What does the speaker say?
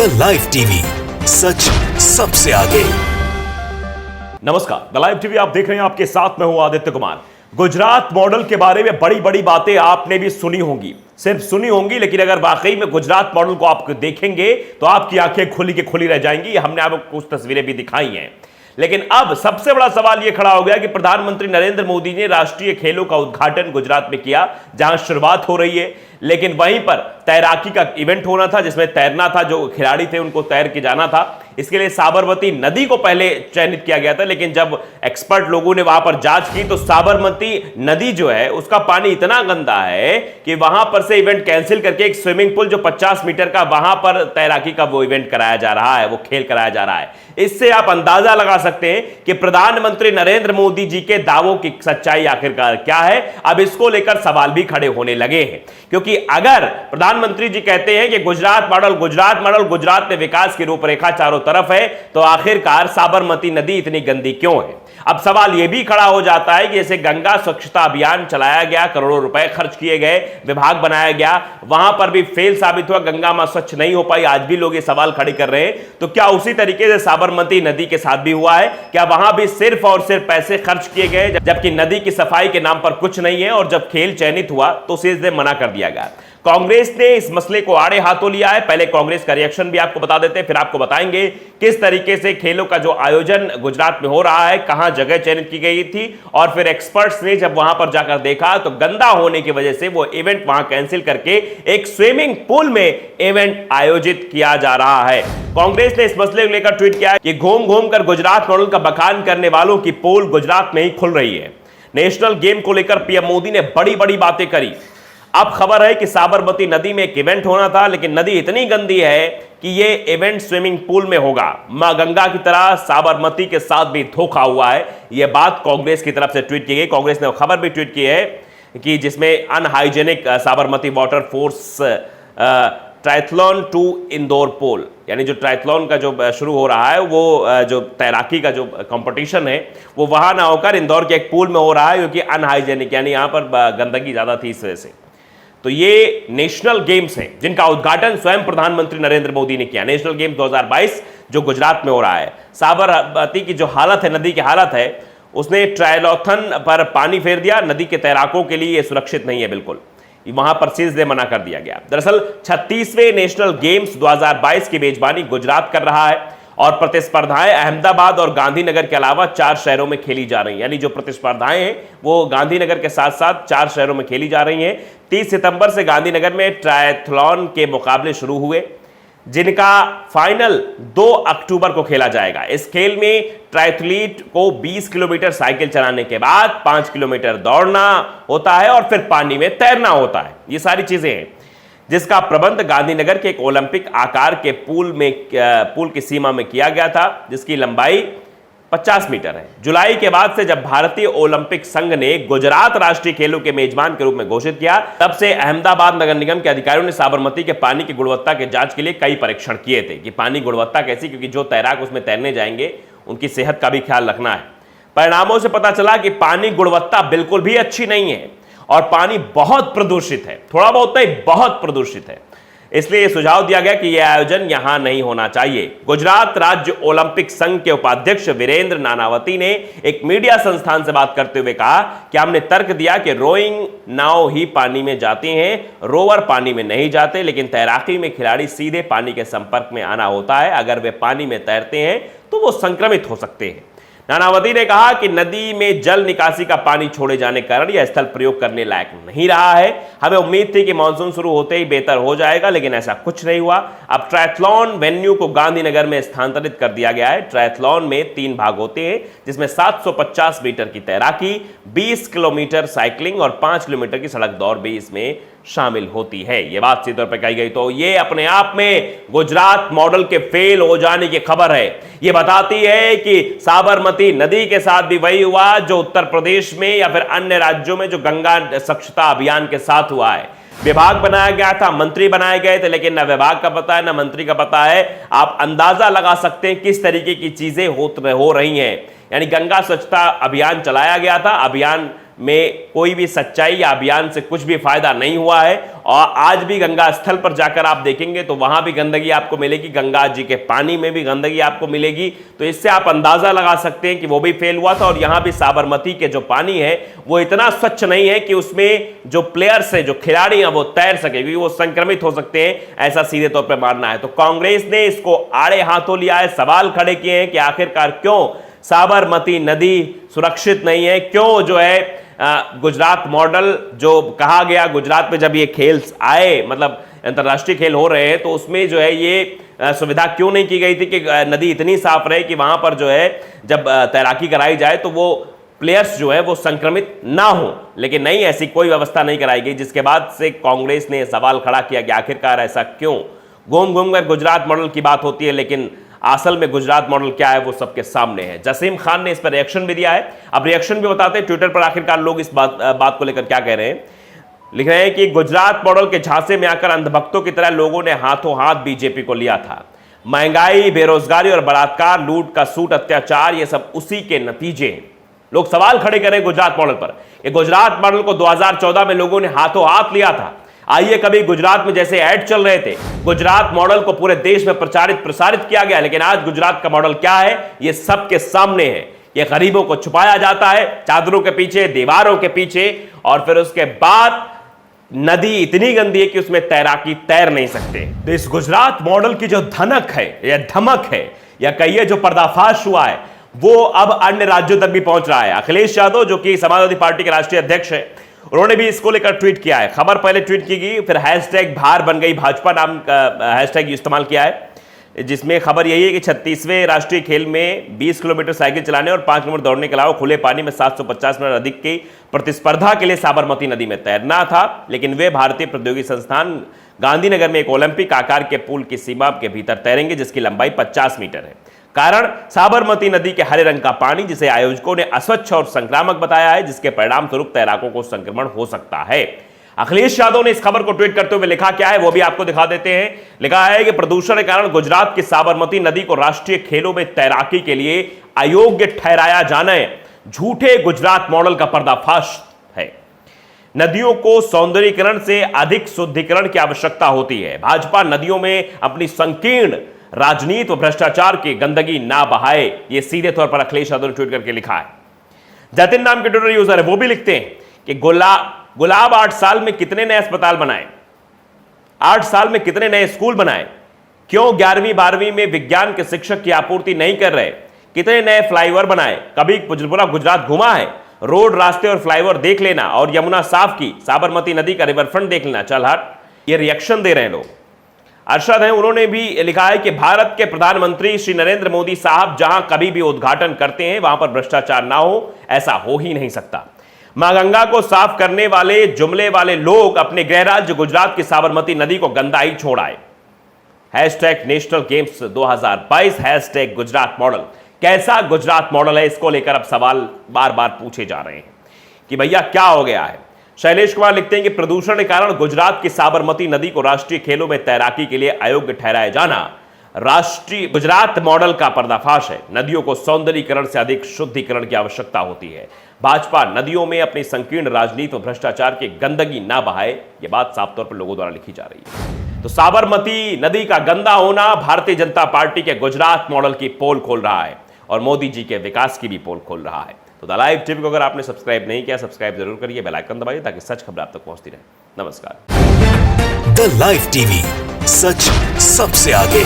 The live TV, सच सबसे आगे। नमस्कार, द लाइव टीवी आप देख रहे हैं, आपके साथ मैं हूं आदित्य कुमार। गुजरात मॉडल के बारे में बड़ी बड़ी बातें आपने भी सुनी होंगी, सिर्फ सुनी होंगी, लेकिन अगर वाकई में गुजरात मॉडल को आप देखेंगे तो आपकी आंखें खुली की खुली रह जाएंगी। हमने आपको कुछ तस्वीरें भी दिखाई हैं, लेकिन अब सबसे बड़ा सवाल यह खड़ा हो गया कि प्रधानमंत्री नरेंद्र मोदी ने राष्ट्रीय खेलों का उद्घाटन गुजरात में किया, जहां शुरुआत हो रही है, लेकिन वहीं पर तैराकी का इवेंट होना था, जिसमें तैरना था, जो खिलाड़ी थे उनको तैर के जाना था। इसके लिए साबरमती नदी को पहले चयनित किया गया था, लेकिन जब एक्सपर्ट लोगों ने वहां पर जांच की तो साबरमती नदी जो है उसका पानी इतना गंदा है कि वहां पर से इवेंट कैंसिल करके एक स्विमिंग पूल जो 50 मीटर का, वहां पर तैराकी का वो इवेंट कराया जा रहा है, वो खेल कराया जा रहा है। इससे आप अंदाजा लगा सकते हैं कि प्रधानमंत्री नरेंद्र मोदी जी के दावों की सच्चाई आखिरकार क्या है। अब इसको लेकर सवाल भी खड़े होने लगे हैं, क्योंकि अगर प्रधानमंत्री जी कहते हैं कि गुजरात मॉडल गुजरात में विकास की रूपरेखा चारों तरफ है, तो आखिरकार साबरमती नदी इतनी गंदी क्यों है। अब सवाल यह भी खड़ा हो जाता है कि जैसे गंगा स्वच्छता अभियान चलाया गया, करोड़ों रुपए खर्च किए गए, विभाग बनाया गया, वहां पर भी फेल साबित हुआ, गंगा मां स्वच्छ नहीं हो पाई। आज भी लोग ये सवाल खड़े कर रहे हैं, तो क्या उसी तरीके से साबरमती नदी के साथ भी हुआ है? क्या वहां भी सिर्फ और सिर्फ पैसे खर्च किए गए, जबकि नदी की सफाई के नाम पर कुछ नहीं है, और जब खेल चयनित हुआ तो सीधे मना कर दिया गया। कांग्रेस ने इस मसले को आड़े हाथों लिया है। पहले कांग्रेस का रिएक्शन भी आपको बता देते हैं, फिर आपको बताएंगे किस तरीके से खेलों का जो आयोजन गुजरात में हो रहा है, कहां जगह चयनित की गई थी, और फिर एक्सपर्ट्स ने जब वहां पर जाकर देखा तो गंदा होने की वजह से वो इवेंट वहां कैंसिल करके एक स्विमिंग पूल में इवेंट आयोजित किया जा रहा है। कांग्रेस ने इस मसले को लेकर ट्वीट किया कि घूम घूम कर गुजरात मॉडल का बखान करने वालों की पोल गुजरात में ही खुल रही है। नेशनल गेम को लेकर पीएम मोदी ने बड़ी बड़ी बातें करी। अब खबर है कि साबरमती नदी में एक इवेंट होना था, लेकिन नदी इतनी गंदी है कि यह इवेंट स्विमिंग पूल में होगा। मां गंगा की तरह साबरमती के साथ भी धोखा हुआ है। यह बात कांग्रेस की तरफ से ट्वीट की गई। कांग्रेस ने खबर भी ट्वीट की है कि जिसमें unhygienic Sabarmati water force triathlon to Indore पोल, यानी जो ट्रायथलॉन का जो शुरू हो रहा है, वो जो तैराकी का जो कंपटीशन है वो वहां ना होकर इंदौर के एक पूल में हो रहा है, क्योंकि अनहाइजेनिक, यानी यहां पर गंदगी ज्यादा थी, इस वजह से। तो ये नेशनल गेम्स हैं जिनका उद्घाटन स्वयं प्रधानमंत्री नरेंद्र मोदी ने किया। नेशनल गेम्स 2022 जो गुजरात में हो रहा है। साबरमती की जो हालत है, नदी की हालत है, उसने ट्रायलॉथन पर पानी फेर दिया। नदी के तैराकों के लिए ये सुरक्षित नहीं है, बिल्कुल वहां पर सीधे मना कर दिया गया। दरअसल 36वें नेशनल गेम्स 2022 की मेजबानी गुजरात कर रहा है, और प्रतिस्पर्धाएं अहमदाबाद और गांधीनगर के अलावा 4 शहरों में खेली जा रही हैं। यानी जो प्रतिस्पर्धाएं हैं वो गांधीनगर के साथ साथ 4 शहरों में खेली जा रही हैं। 30 सितंबर से गांधीनगर में ट्रायथलॉन के मुकाबले शुरू हुए, जिनका फाइनल 2 अक्टूबर को खेला जाएगा। इस खेल में ट्रायथलीट को 20 किलोमीटर साइकिल चलाने के बाद 5 किलोमीटर दौड़ना होता है, और फिर पानी में तैरना होता है। ये सारी चीजें हैं, जिसका प्रबंध गांधीनगर के एक ओलंपिक आकार के पूल की सीमा में किया गया था, जिसकी लंबाई 50 मीटर है। जुलाई के बाद से जब भारतीय ओलंपिक संघ ने गुजरात राष्ट्रीय खेलों के मेजबान के रूप में घोषित किया, तब से अहमदाबाद नगर निगम के अधिकारियों ने साबरमती के पानी की गुणवत्ता के जांच के लिए कई परीक्षण किए थे कि पानी गुणवत्ता कैसी, क्योंकि जो तैराक उसमें तैरने जाएंगे उनकी सेहत का भी ख्याल रखना है। परिणामों से पता चला कि पानी गुणवत्ता बिल्कुल भी अच्छी नहीं है, और पानी बहुत प्रदूषित है, थोड़ा बहुत नहीं, बहुत प्रदूषित है। इसलिए यह सुझाव दिया गया कि यह आयोजन यहां नहीं होना चाहिए। गुजरात राज्य ओलंपिक संघ के उपाध्यक्ष वीरेंद्र नानावती ने एक मीडिया संस्थान से बात करते हुए कहा कि हमने तर्क दिया कि रोइंग नाव ही पानी में जाते हैं, रोवर पानी में नहीं जाते, लेकिन तैराकी में खिलाड़ी सीधे पानी के संपर्क में आना होता है। अगर वे पानी में तैरते हैं तो वो संक्रमित हो सकते हैं। नानावती ने कहा कि नदी में जल निकासी का पानी छोड़े जाने के कारण यह स्थल प्रयोग करने लायक नहीं रहा है। हमें उम्मीद थी कि मानसून शुरू होते ही बेहतर हो जाएगा, लेकिन ऐसा कुछ नहीं हुआ। अब ट्रायथलॉन वेन्यू को गांधीनगर में स्थानांतरित कर दिया गया है। ट्रायथलॉन में 3 भाग होते हैं, जिसमें 750 मीटर की तैराकी, 20 किलोमीटर साइकिलिंग और 5 किलोमीटर की सड़क दौड़ भी इसमें शामिल होती है। यह बात सीधे तौर पर कही गई, तो यह अपने आप में गुजरात मॉडल के फेल हो जाने की खबर है। यह बताती है कि साबरमती नदी के साथ भी वही हुआ जो उत्तर प्रदेश में या फिर अन्य राज्यों में जो गंगा स्वच्छता अभियान के साथ हुआ है। विभाग बनाया गया था, मंत्री बनाए गए थे, लेकिन न विभाग का पता है न मंत्री का पता है। आप अंदाजा लगा सकते हैं किस तरीके की चीजें हो रही हैं। यानी गंगा स्वच्छता अभियान चलाया गया था, अभियान में कोई भी सच्चाई या अभियान से कुछ भी फायदा नहीं हुआ है। और आज भी गंगा स्थल पर जाकर आप देखेंगे तो वहां भी गंदगी आपको मिलेगी, गंगा जी के पानी में भी गंदगी आपको मिलेगी। तो इससे आप अंदाजा लगा सकते हैं कि वो भी फेल हुआ था। और यहां भी साबरमती के जो पानी है वो इतना स्वच्छ नहीं है कि उसमें जो प्लेयर्स है, जो खिलाड़ी हैं, वो तैर सके, क्योंकि वो संक्रमित हो सकते हैं, ऐसा सीधे तौर पर मानना है। तो कांग्रेस ने इसको आड़े हाथों लिया है, सवाल खड़े किए हैं कि आखिरकार क्यों साबरमती नदी सुरक्षित नहीं है, क्यों जो है गुजरात मॉडल जो कहा गया, गुजरात में जब ये खेल आए, मतलब अंतर्राष्ट्रीय खेल हो रहे हैं, तो उसमें जो है ये सुविधा क्यों नहीं की गई थी कि नदी इतनी साफ रहे कि वहां पर जो है जब तैराकी कराई जाए तो वो प्लेयर्स जो है वो संक्रमित ना हो। लेकिन नहीं, ऐसी कोई व्यवस्था नहीं कराई गई, जिसके बाद से कांग्रेस ने सवाल खड़ा किया कि आखिरकार ऐसा क्यों। घूम घूम कर गुजरात मॉडल की बात होती है, लेकिन असल में गुजरात मॉडल क्या है वो सबके सामने है। जसीम खान ने इस पर रिएक्शन भी दिया है। अब रिएक्शन भी बताते हैं ट्विटर पर आखिरकार लोग इस बात को लेकर क्या कह रहे हैं। लिख रहे हैं कि गुजरात मॉडल के झांसे में आकर अंधभक्तों की तरह लोगों ने हाथों हाथ बीजेपी को लिया था। महंगाई, बेरोजगारी और बलात्कार, लूट का सूट, अत्याचार, ये सब उसी के नतीजे हैं। लोग सवाल खड़े कर रहे हैं गुजरात मॉडल पर। गुजरात मॉडल को 2014 में लोगों ने हाथों हाथ लिया था। आइए, कभी गुजरात में जैसे ऐड चल रहे थे, गुजरात मॉडल को पूरे देश में प्रसारित किया गया, लेकिन आज गुजरात का मॉडल क्या है ये सबके सामने है। ये गरीबों को छुपाया जाता है चादरों के पीछे, दीवारों के पीछे, और फिर उसके बाद नदी इतनी गंदी है कि उसमें तैराकी तैर नहीं सकते। तो इस गुजरात मॉडल की जो धनक है या धमक है या कहिए जो पर्दाफाश हुआ है वो अब अन्य राज्यों तक भी पहुंच रहा है। अखिलेश यादव जो कि समाजवादी पार्टी के राष्ट्रीय अध्यक्ष है, उन्होंने भी इसको लेकर ट्वीट किया है। खबर पहले ट्वीट की गई, फिर हैशटैग भार बन गई भाजपा नाम का हैशटैग इस्तेमाल किया है, जिसमें खबर यही है कि 36वें राष्ट्रीय खेल में 20 किलोमीटर साइकिल चलाने और 5 किलोमीटर दौड़ने के अलावा खुले पानी में 750 मिनट अधिक की प्रतिस्पर्धा के लिए साबरमती नदी में तैरना था। लेकिन वे भारतीय प्रौद्योगिकी संस्थान गांधीनगर में एक ओलंपिक आकार के पुल की सीमा के भीतर तैरेंगे, जिसकी लंबाई 50 मीटर है। कारण साबरमती नदी के हरे रंग का पानी, जिसे आयोजकों ने अस्वच्छ और संक्रामक बताया है, जिसके परिणाम स्वरूप तैराकों को संक्रमण हो सकता है। अखिलेश यादव ने इस खबर को ट्वीट करते हुए लिखा क्या है वो भी आपको दिखा देते हैं। लिखा है कि प्रदूषण के कारण गुजरात की साबरमती नदी को राष्ट्रीय खेलों में तैराकी के लिए अयोग्य ठहराया जाना झूठे गुजरात मॉडल का पर्दाफाश है। नदियों को सौंदर्यीकरण से अधिक शुद्धिकरण की आवश्यकता होती है। भाजपा नदियों में अपनी संकीर्ण राजनीति व भ्रष्टाचार की गंदगी ना बहाए, ये सीधे तौर पर अखिलेश यादव ने ट्वीट करके लिखा है। जतिन नाम के ट्विटर यूजर है, वो भी लिखते हैं कि गुलाब 8 साल में कितने नए अस्पताल बनाए, 8 साल में कितने नए स्कूल बनाए, क्यों 11वीं 12वीं में विज्ञान के शिक्षक की आपूर्ति नहीं कर रहे, कितने नए फ्लाईओवर बनाए, कभी पूरा गुजरात घुमा है, रोड, रास्ते और फ्लाईओवर देख लेना, और यमुना साफ की, साबरमती नदी का रिवरफ्रंट देख लेना। चल हट, ये रिएक्शन दे रहे हैं लोग। अरशद हैं, उन्होंने भी लिखा है कि भारत के प्रधानमंत्री श्री नरेंद्र मोदी साहब जहां कभी भी उद्घाटन करते हैं वहां पर भ्रष्टाचार ना हो, ऐसा हो ही नहीं सकता। मां गंगा को साफ करने वाले जुमले वाले लोग अपने गृह राज्य गुजरात की साबरमती नदी को गंदा ही छोड़ आए। Hashtag national games 2022, hashtag Gujarat model. कैसा गुजरात मॉडल है, इसको लेकर अब सवाल बार बार पूछे जा रहे हैं कि भैया क्या हो गया है। शैलेश कुमार लिखते हैं कि प्रदूषण के कारण गुजरात की साबरमती नदी को राष्ट्रीय खेलों में तैराकी के लिए अयोग्य ठहराया जाना राष्ट्रीय गुजरात मॉडल का पर्दाफाश है। नदियों को सौंदर्यीकरण से अधिक शुद्धिकरण की आवश्यकता होती है। भाजपा नदियों में अपनी संकीर्ण राजनीति और भ्रष्टाचार की गंदगी ना बहाए, यह बात साफ तौर पर लोगों द्वारा लिखी जा रही है। तो साबरमती नदी का गंदा होना भारतीय जनता पार्टी के गुजरात मॉडल की पोल खोल रहा है और मोदी जी के विकास की भी पोल खोल रहा है। तो द लाइव टीवी को अगर आपने सब्सक्राइब नहीं किया, सब्सक्राइब जरूर करिए, बेल आइकन दबाइए ताकि सच खबर आप तक पहुंचती रहे। नमस्कार। द लाइव टीवी, सच सबसे आगे।